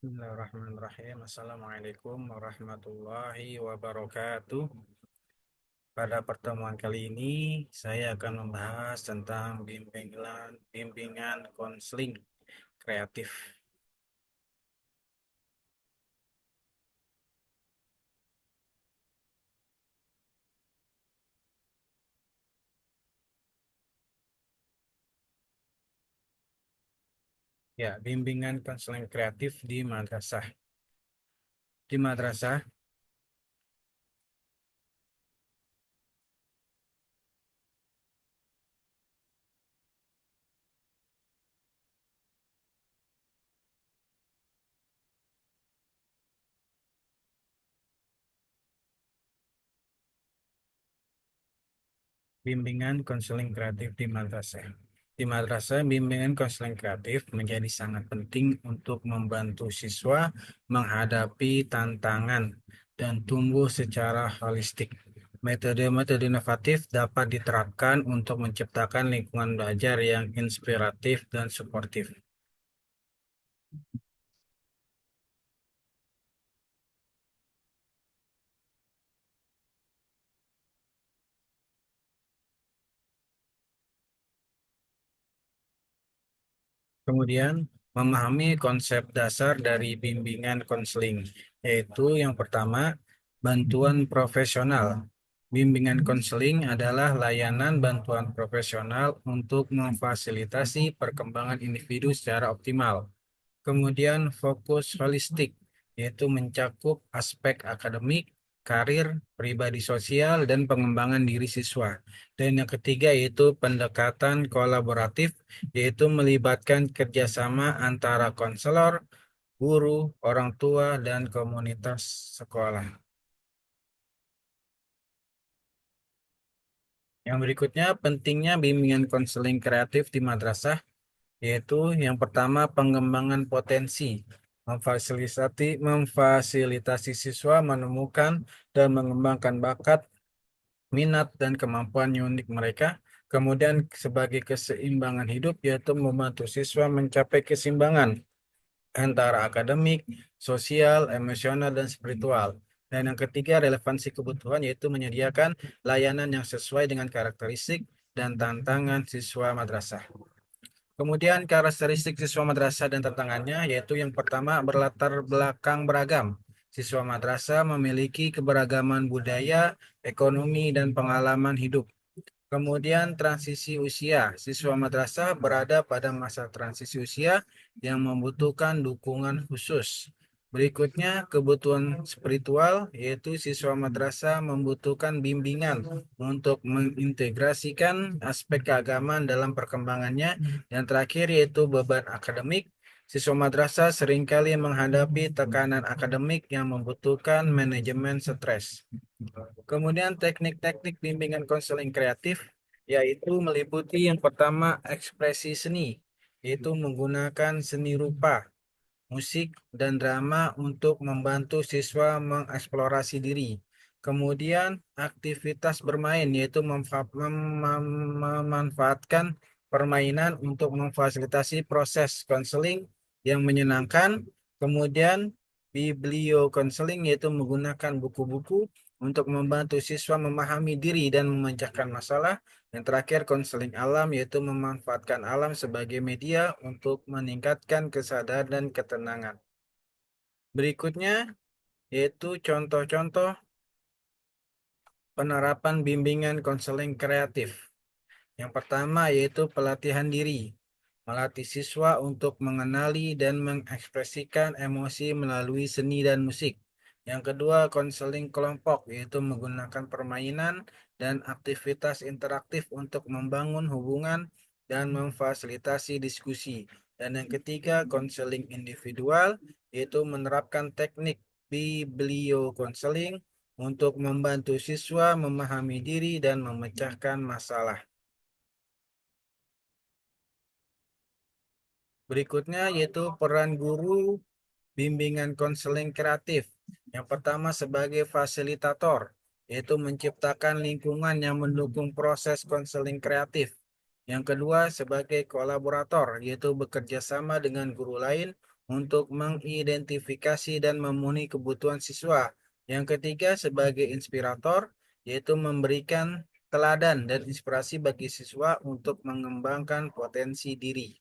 Bismillahirrahmanirrahim. Assalamualaikum warahmatullahi wabarakatuh. Pada pertemuan kali ini, saya akan membahas tentang bimbingan konseling kreatif. Ya, bimbingan konseling kreatif di madrasah. Di madrasah, bimbingan konseling kreatif di madrasah. Di madrasah, bimbingan konseling kreatif menjadi sangat penting untuk membantu siswa menghadapi tantangan dan tumbuh secara holistik. Metode-metode inovatif dapat diterapkan untuk menciptakan lingkungan belajar yang inspiratif dan suportif. Kemudian, memahami konsep dasar dari bimbingan konseling, yaitu yang pertama, bantuan profesional. Bimbingan konseling adalah layanan bantuan profesional untuk memfasilitasi perkembangan individu secara optimal. Kemudian fokus holistik, yaitu mencakup aspek akademik, karir, pribadi sosial, dan pengembangan diri siswa. Dan yang ketiga yaitu pendekatan kolaboratif, yaitu melibatkan kerjasama antara konselor, guru, orang tua, dan komunitas sekolah. Yang berikutnya, pentingnya bimbingan konseling kreatif di madrasah, yaitu yang pertama pengembangan potensi, memfasilitasi siswa menemukan dan mengembangkan bakat, minat, dan kemampuan unik mereka. Kemudian sebagai keseimbangan hidup, yaitu membantu siswa mencapai keseimbangan antara akademik, sosial, emosional, dan spiritual. Dan yang ketiga, relevansi kebutuhan, yaitu menyediakan layanan yang sesuai dengan karakteristik dan tantangan siswa madrasah. Kemudian karakteristik siswa madrasah dan tantangannya, yaitu yang pertama berlatar belakang beragam. Siswa madrasah memiliki keberagaman budaya, ekonomi, dan pengalaman hidup. Kemudian transisi usia. Siswa madrasah berada pada masa transisi usia yang membutuhkan dukungan khusus. Berikutnya, kebutuhan spiritual, yaitu siswa madrasah membutuhkan bimbingan untuk mengintegrasikan aspek keagamaan dalam perkembangannya. Yang terakhir, yaitu beban akademik. Siswa madrasah seringkali menghadapi tekanan akademik yang membutuhkan manajemen stres. Kemudian teknik-teknik bimbingan konseling kreatif yaitu meliputi yang pertama ekspresi seni, yaitu menggunakan seni rupa, musik, dan drama untuk membantu siswa mengeksplorasi diri. Kemudian aktivitas bermain yaitu memanfaatkan permainan untuk memfasilitasi proses konseling yang menyenangkan. Kemudian biblio konseling yaitu menggunakan buku-buku untuk membantu siswa memahami diri dan memecahkan masalah. Yang terakhir, konseling alam yaitu memanfaatkan alam sebagai media untuk meningkatkan kesadaran dan ketenangan. Berikutnya yaitu contoh-contoh penerapan bimbingan konseling kreatif. Yang pertama yaitu pelatihan diri, melatih siswa untuk mengenali dan mengekspresikan emosi melalui seni dan musik. Yang kedua, konseling kelompok, yaitu menggunakan permainan dan aktivitas interaktif untuk membangun hubungan dan memfasilitasi diskusi. Dan yang ketiga, konseling individual, yaitu menerapkan teknik biblio konseling untuk membantu siswa memahami diri dan memecahkan masalah. Berikutnya yaitu peran guru bimbingan konseling kreatif. Yang pertama sebagai fasilitator, yaitu menciptakan lingkungan yang mendukung proses konseling kreatif. Yang kedua sebagai kolaborator, yaitu bekerja sama dengan guru lain untuk mengidentifikasi dan memenuhi kebutuhan siswa. Yang ketiga, sebagai inspirator, yaitu memberikan teladan dan inspirasi bagi siswa untuk mengembangkan potensi diri.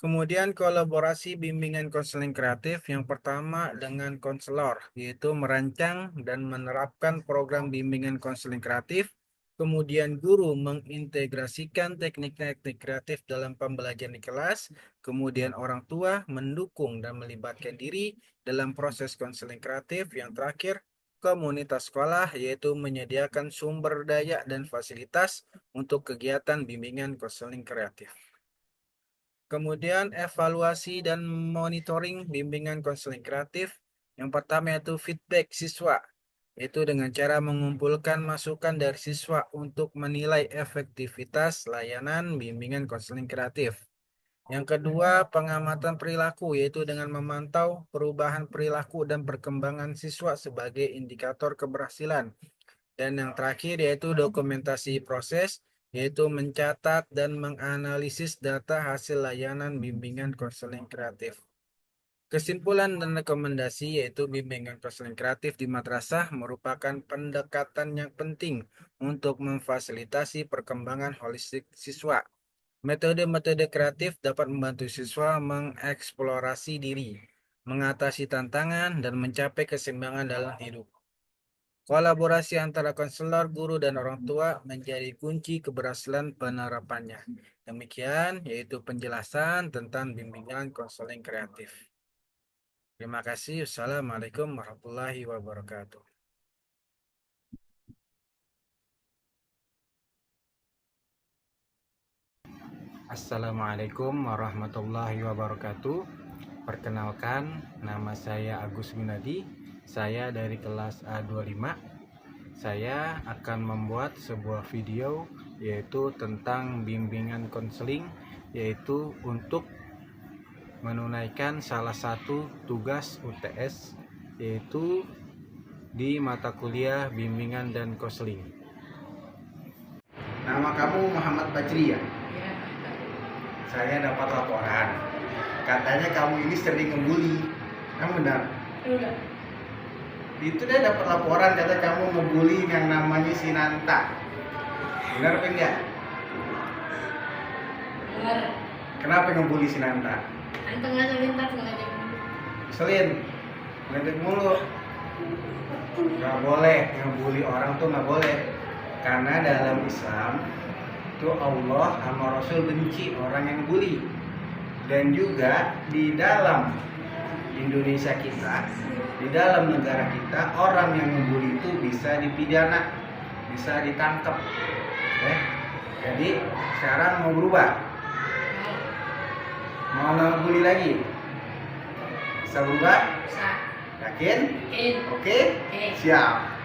Kemudian kolaborasi bimbingan konseling kreatif yang pertama dengan konselor, yaitu merancang dan menerapkan program bimbingan konseling kreatif. Kemudian guru mengintegrasikan teknik-teknik kreatif dalam pembelajaran di kelas. Kemudian orang tua mendukung dan melibatkan diri dalam proses konseling kreatif. Yang terakhir, komunitas sekolah, yaitu menyediakan sumber daya dan fasilitas untuk kegiatan bimbingan konseling kreatif. Kemudian evaluasi dan monitoring bimbingan konseling kreatif. Yang pertama yaitu feedback siswa, yaitu dengan cara mengumpulkan masukan dari siswa untuk menilai efektivitas layanan bimbingan konseling kreatif. Yang kedua, pengamatan perilaku, yaitu dengan memantau perubahan perilaku dan perkembangan siswa sebagai indikator keberhasilan. Dan yang terakhir yaitu dokumentasi proses, yaitu mencatat dan menganalisis data hasil layanan bimbingan konseling kreatif. Kesimpulan dan rekomendasi yaitu bimbingan konseling kreatif di madrasah merupakan pendekatan yang penting untuk memfasilitasi perkembangan holistik siswa. Metode-metode kreatif dapat membantu siswa mengeksplorasi diri, mengatasi tantangan, dan mencapai keseimbangan dalam hidup. Kolaborasi antara konselor, guru, dan orang tua menjadi kunci keberhasilan penerapannya. Demikian yaitu penjelasan tentang bimbingan konseling kreatif. Terima kasih. Wassalamualaikum warahmatullahi wabarakatuh. Assalamualaikum warahmatullahi wabarakatuh. Perkenalkan, nama saya Agus Gunadi. Saya dari kelas A25. Saya akan membuat sebuah video yaitu tentang bimbingan konseling, yaitu untuk menunaikan salah satu tugas UTS, yaitu di mata kuliah bimbingan dan konseling. Nama kamu Muhammad Fajri ya? Iya. Saya dapat laporan, katanya kamu ini sering ngebully. Kamu benar? Enggak. Itu dia dapat laporan kata kamu ngebully yang namanya Sinanta. Benar apa enggak? Benar. Kenapa ngebully Sinanta? Anteng aja lintas sengaja. Selin, ngeledek mulu. Gak boleh ngebully orang tuh nggak boleh. Karena dalam Islam itu Allah sama Rasul benci orang yang bully. Dan juga di dalam Indonesia kita, di dalam negara kita, orang yang ngebully itu bisa dipidana, bisa ditangkap. Jadi sekarang mau berubah, mau ngebully lagi, bisa berubah? Bisa. Yakin? Yakin. Oke? Oke. Siap.